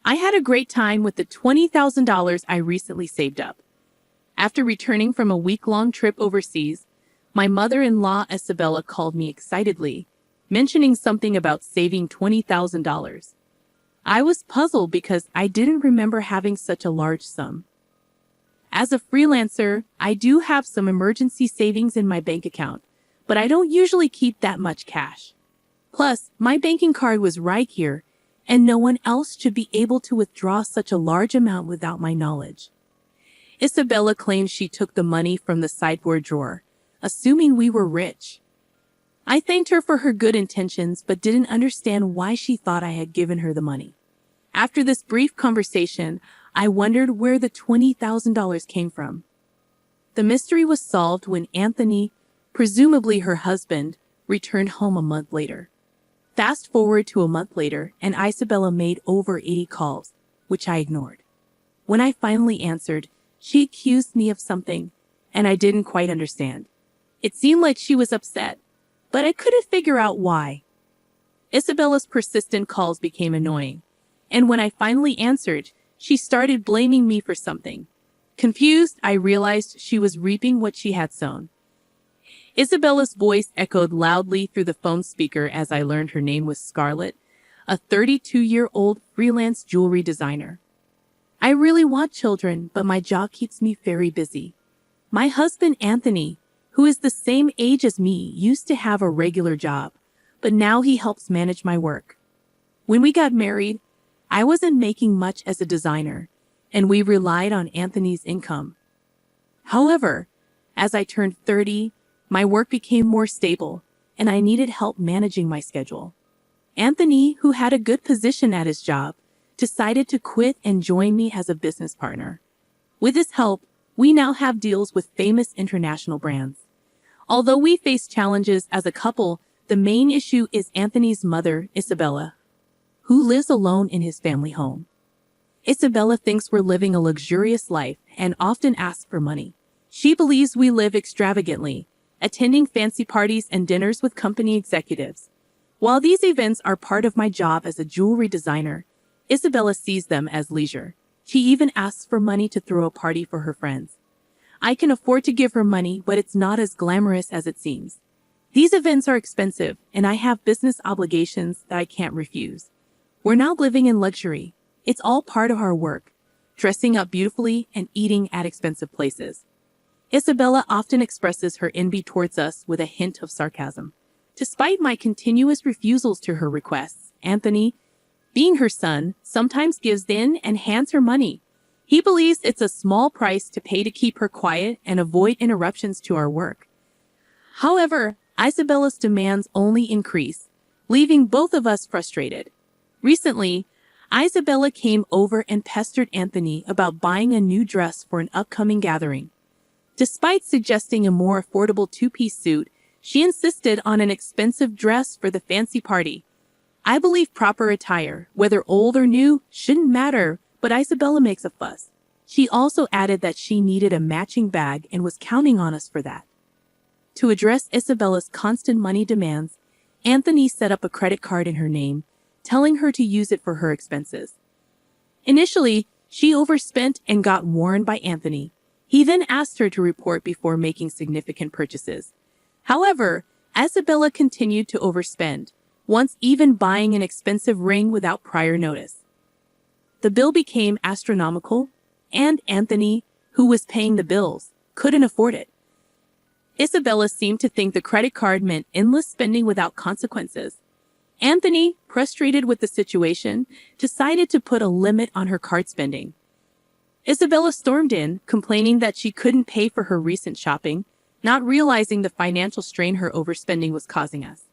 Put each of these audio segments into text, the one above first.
I had a great time with the $20,000 I recently saved up. After returning from a week-long trip overseas, my mother-in-law Isabella called me excitedly, mentioning something about saving $20,000. I was puzzled because I didn't remember having such a large sum. As a freelancer, I do have some emergency savings in my bank account, but I don't usually keep that much cash. Plus, my banking card was right here, and no one else should be able to withdraw such a large amount without my knowledge. Isabella claimed she took the money from the sideboard drawer, assuming we were rich. I thanked her for her good intentions but didn't understand why she thought I had given her the money. After this brief conversation, I wondered where the $20,000 came from. The mystery was solved when Anthony, presumably her husband, returned home a month later. Fast forward to a month later, and Isabella made over 80 calls, which I ignored. When I finally answered, she accused me of something, and I didn't quite understand. It seemed like she was upset, but I couldn't figure out why. Isabella's persistent calls became annoying, and when I finally answered, she started blaming me for something. Confused, I realized she was reaping what she had sown. Isabella's voice echoed loudly through the phone speaker as I learned her name was Scarlett, a 32-year-old freelance jewelry designer. I really want children, but my job keeps me very busy. My husband, Anthony, who is the same age as me, used to have a regular job, but now he helps manage my work. When we got married, I wasn't making much as a designer, and we relied on Anthony's income. However, as I turned 30, my work became more stable, and I needed help managing my schedule. Anthony, who had a good position at his job, decided to quit and join me as a business partner. With his help, we now have deals with famous international brands. Although we face challenges as a couple, the main issue is Anthony's mother, Isabella, who lives alone in his family home. Isabella thinks we're living a luxurious life and often asks for money. She believes we live extravagantly, attending fancy parties and dinners with company executives. While these events are part of my job as a jewelry designer, Isabella sees them as leisure. She even asks for money to throw a party for her friends. I can afford to give her money, but it's not as glamorous as it seems. These events are expensive, and I have business obligations that I can't refuse. We're now living in luxury. It's all part of our work, dressing up beautifully and eating at expensive places. Isabella often expresses her envy towards us with a hint of sarcasm. Despite my continuous refusals to her requests, Anthony, being her son, sometimes gives in and hands her money. He believes it's a small price to pay to keep her quiet and avoid interruptions to our work. However, Isabella's demands only increase, leaving both of us frustrated. Recently, Isabella came over and pestered Anthony about buying a new dress for an upcoming gathering. Despite suggesting a more affordable two-piece suit, she insisted on an expensive dress for the fancy party. I believe proper attire, whether old or new, shouldn't matter, but Isabella makes a fuss. She also added that she needed a matching bag and was counting on us for that. To address Isabella's constant money demands, Anthony set up a credit card in her name, telling her to use it for her expenses. Initially, she overspent and got warned by Anthony. He then asked her to report before making significant purchases. However, Isabella continued to overspend, once even buying an expensive ring without prior notice. The bill became astronomical, and Anthony, who was paying the bills, couldn't afford it. Isabella seemed to think the credit card meant endless spending without consequences. Anthony, frustrated with the situation, decided to put a limit on her card spending. Isabella stormed in, complaining that she couldn't pay for her recent shopping, not realizing the financial strain her overspending was causing us.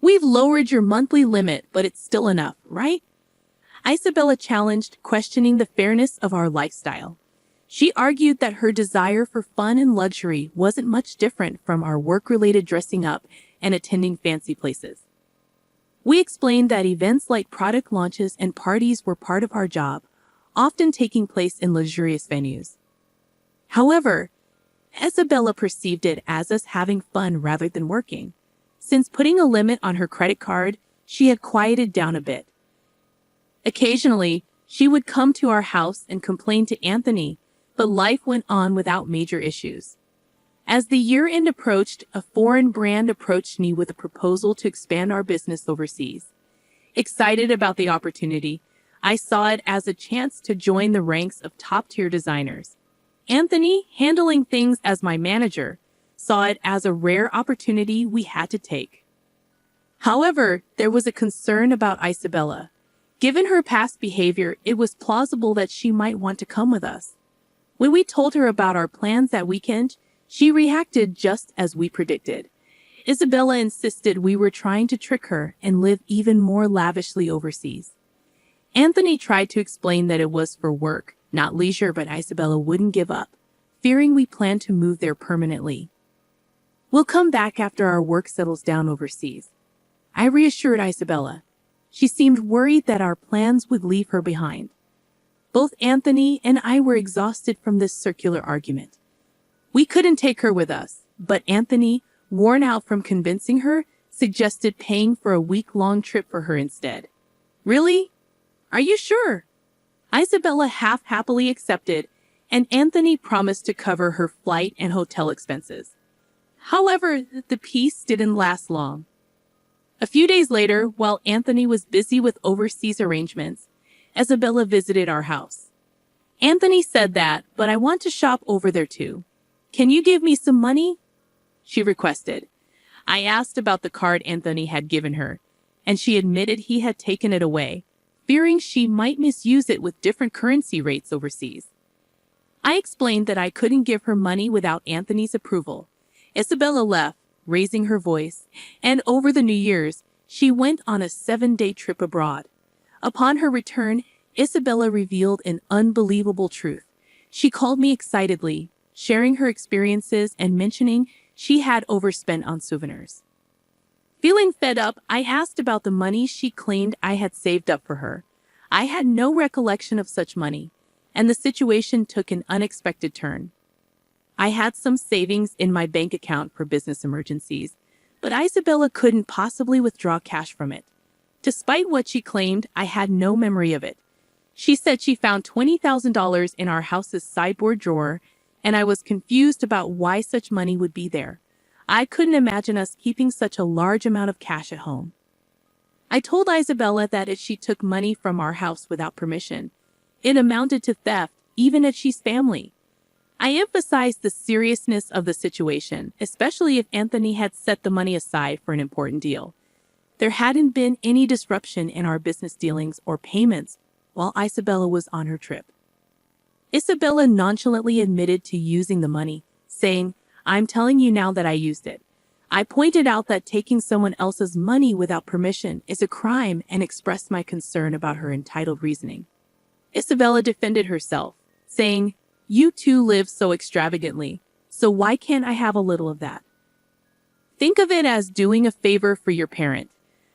"We've lowered your monthly limit, but it's still enough, right?" Isabella challenged, questioning the fairness of our lifestyle. She argued that her desire for fun and luxury wasn't much different from our work-related dressing up and attending fancy places. We explained that events like product launches and parties were part of our job, often taking place in luxurious venues. However, Isabella perceived it as us having fun rather than working. Since putting a limit on her credit card, she had quieted down a bit. Occasionally, she would come to our house and complain to Anthony, but life went on without major issues. As the year-end approached, a foreign brand approached me with a proposal to expand our business overseas. Excited about the opportunity, I saw it as a chance to join the ranks of top-tier designers. Anthony, handling things as my manager, saw it as a rare opportunity we had to take. However, there was a concern about Isabella. Given her past behavior, it was plausible that she might want to come with us. When we told her about our plans that weekend, she reacted just as we predicted. Isabella insisted we were trying to trick her and live even more lavishly overseas. Anthony tried to explain that it was for work, not leisure, but Isabella wouldn't give up, fearing we planned to move there permanently. "We'll come back after our work settles down overseas," I reassured Isabella. She seemed worried that our plans would leave her behind. Both Anthony and I were exhausted from this circular argument. We couldn't take her with us, but Anthony, worn out from convincing her, suggested paying for a week-long trip for her instead. "Really? Are you sure?" Isabella half-happily accepted, and Anthony promised to cover her flight and hotel expenses. However, the peace didn't last long. A few days later, while Anthony was busy with overseas arrangements, Isabella visited our house. "Anthony said that, but I want to shop over there too. Can you give me some money?" she requested. I asked about the card Anthony had given her, and she admitted he had taken it away, fearing she might misuse it with different currency rates overseas. I explained that I couldn't give her money without Anthony's approval. Isabella left, raising her voice, and over the New Year's, she went on a 7-day trip abroad. Upon her return, Isabella revealed an unbelievable truth. She called me excitedly, sharing her experiences and mentioning she had overspent on souvenirs. Feeling fed up, I asked about the money she claimed I had saved up for her. I had no recollection of such money, and the situation took an unexpected turn. I had some savings in my bank account for business emergencies, but Isabella couldn't possibly withdraw cash from it. Despite what she claimed, I had no memory of it. She said she found $20,000 in our house's sideboard drawer, and I was confused about why such money would be there. I couldn't imagine us keeping such a large amount of cash at home. I told Isabella that if she took money from our house without permission, it amounted to theft, even if she's family. I emphasized the seriousness of the situation, especially if Anthony had set the money aside for an important deal. There hadn't been any disruption in our business dealings or payments while Isabella was on her trip. Isabella nonchalantly admitted to using the money, saying, "I'm telling you now that I used it." I pointed out that taking someone else's money without permission is a crime and expressed my concern about her entitled reasoning. Isabella defended herself, saying, "You too live so extravagantly, so why can't I have a little of that? Think of it as doing a favor for your parent."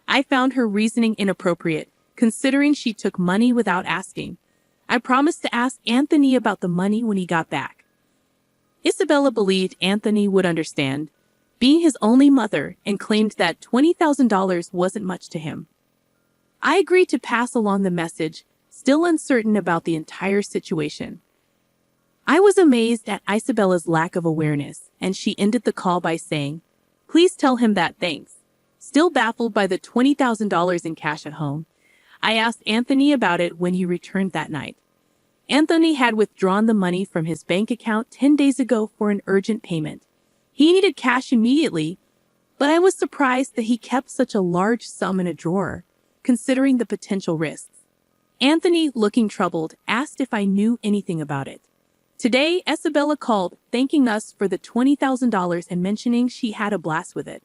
I found her reasoning inappropriate, considering she took money without asking. I promised to ask Anthony about the money when he got back. Isabella believed Anthony would understand, being his only mother, and claimed that $20,000 wasn't much to him. I agreed to pass along the message, still uncertain about the entire situation. I was amazed at Isabella's lack of awareness, and she ended the call by saying, "Please tell him that, thanks." Still baffled by the $20,000 in cash at home, I asked Anthony about it when he returned that night. Anthony had withdrawn the money from his bank account 10 days ago for an urgent payment. He needed cash immediately, but I was surprised that he kept such a large sum in a drawer, considering the potential risks. Anthony, looking troubled, asked if I knew anything about it. Today, Isabella called, thanking us for the $20,000 and mentioning she had a blast with it.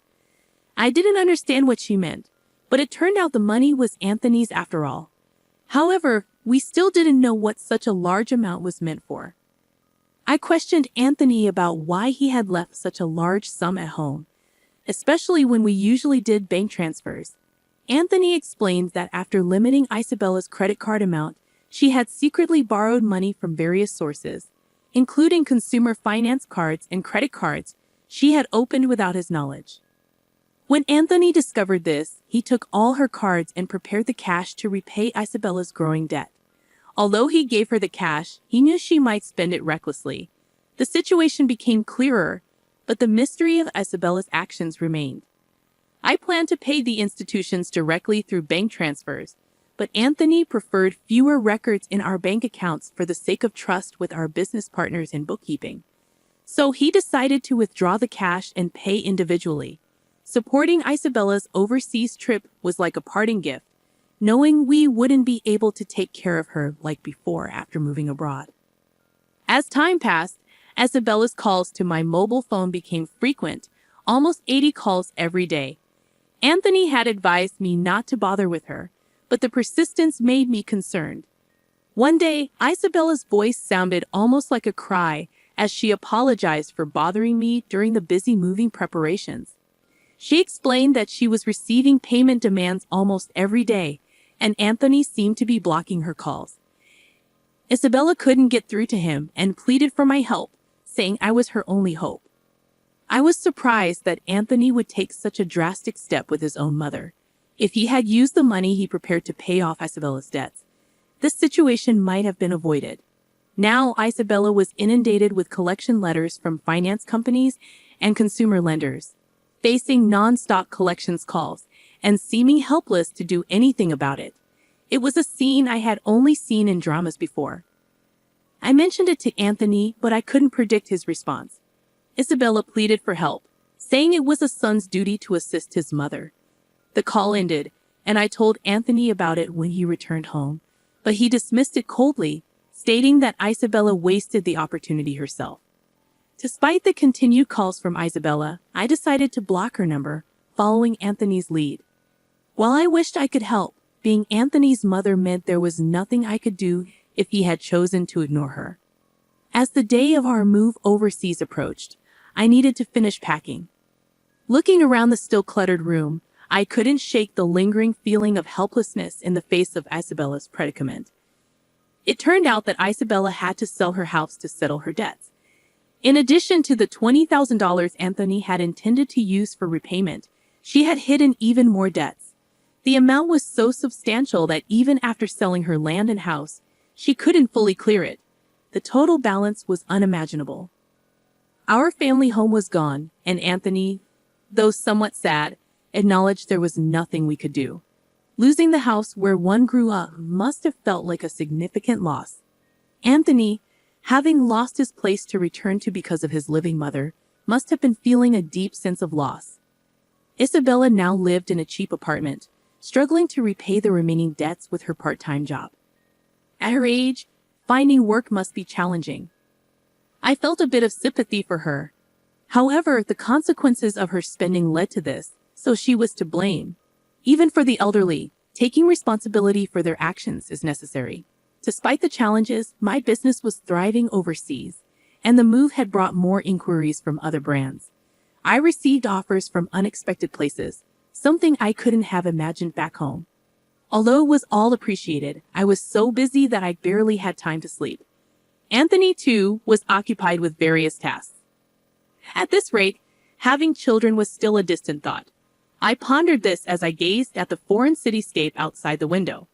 I didn't understand what she meant, but it turned out the money was Anthony's after all. However, we still didn't know what such a large amount was meant for. I questioned Anthony about why he had left such a large sum at home, especially when we usually did bank transfers. Anthony explained that after limiting Isabella's credit card amount, she had secretly borrowed money from various sources, including consumer finance cards and credit cards she had opened without his knowledge. When Anthony discovered this, he took all her cards and prepared the cash to repay Isabella's growing debt. Although he gave her the cash, he knew she might spend it recklessly. The situation became clearer, but the mystery of Isabella's actions remained. I planned to pay the institutions directly through bank transfers, but Anthony preferred fewer records in our bank accounts for the sake of trust with our business partners in bookkeeping. So he decided to withdraw the cash and pay individually. Supporting Isabella's overseas trip was like a parting gift, knowing we wouldn't be able to take care of her like before after moving abroad. As time passed, Isabella's calls to my mobile phone became frequent, almost 80 calls every day. Anthony had advised me not to bother with her, but the persistence made me concerned. One day, Isabella's voice sounded almost like a cry as she apologized for bothering me during the busy moving preparations. She explained that she was receiving payment demands almost every day, and Anthony seemed to be blocking her calls. Isabella couldn't get through to him and pleaded for my help, saying I was her only hope. I was surprised that Anthony would take such a drastic step with his own mother. If he had used the money he prepared to pay off Isabella's debts, this situation might have been avoided. Now Isabella was inundated with collection letters from finance companies and consumer lenders, facing non-stop collections calls and seeming helpless to do anything about it. It was a scene I had only seen in dramas before. I mentioned it to Anthony, but I couldn't predict his response. Isabella pleaded for help, saying it was a son's duty to assist his mother. The call ended, and I told Anthony about it when he returned home, but he dismissed it coldly, stating that Isabella wasted the opportunity herself. Despite the continued calls from Isabella, I decided to block her number, following Anthony's lead. While I wished I could help, being Anthony's mother meant there was nothing I could do if he had chosen to ignore her. As the day of our move overseas approached, I needed to finish packing. Looking around the still cluttered room, I couldn't shake the lingering feeling of helplessness in the face of Isabella's predicament. It turned out that Isabella had to sell her house to settle her debts. In addition to the $20,000 Anthony had intended to use for repayment, she had hidden even more debts. The amount was so substantial that even after selling her land and house, she couldn't fully clear it. The total balance was unimaginable. Our family home was gone, and Anthony, though somewhat sad, acknowledged there was nothing we could do. Losing the house where one grew up must have felt like a significant loss. Anthony, having lost his place to return to because of his living mother, must have been feeling a deep sense of loss. Isabella now lived in a cheap apartment, struggling to repay the remaining debts with her part-time job. At her age, finding work must be challenging. I felt a bit of sympathy for her. However, the consequences of her spending led to this, so she was to blame. Even for the elderly, taking responsibility for their actions is necessary. Despite the challenges, my business was thriving overseas, and the move had brought more inquiries from other brands. I received offers from unexpected places, something I couldn't have imagined back home. Although it was all appreciated, I was so busy that I barely had time to sleep. Anthony, too, was occupied with various tasks. At this rate, having children was still a distant thought. I pondered this as I gazed at the foreign cityscape outside the window.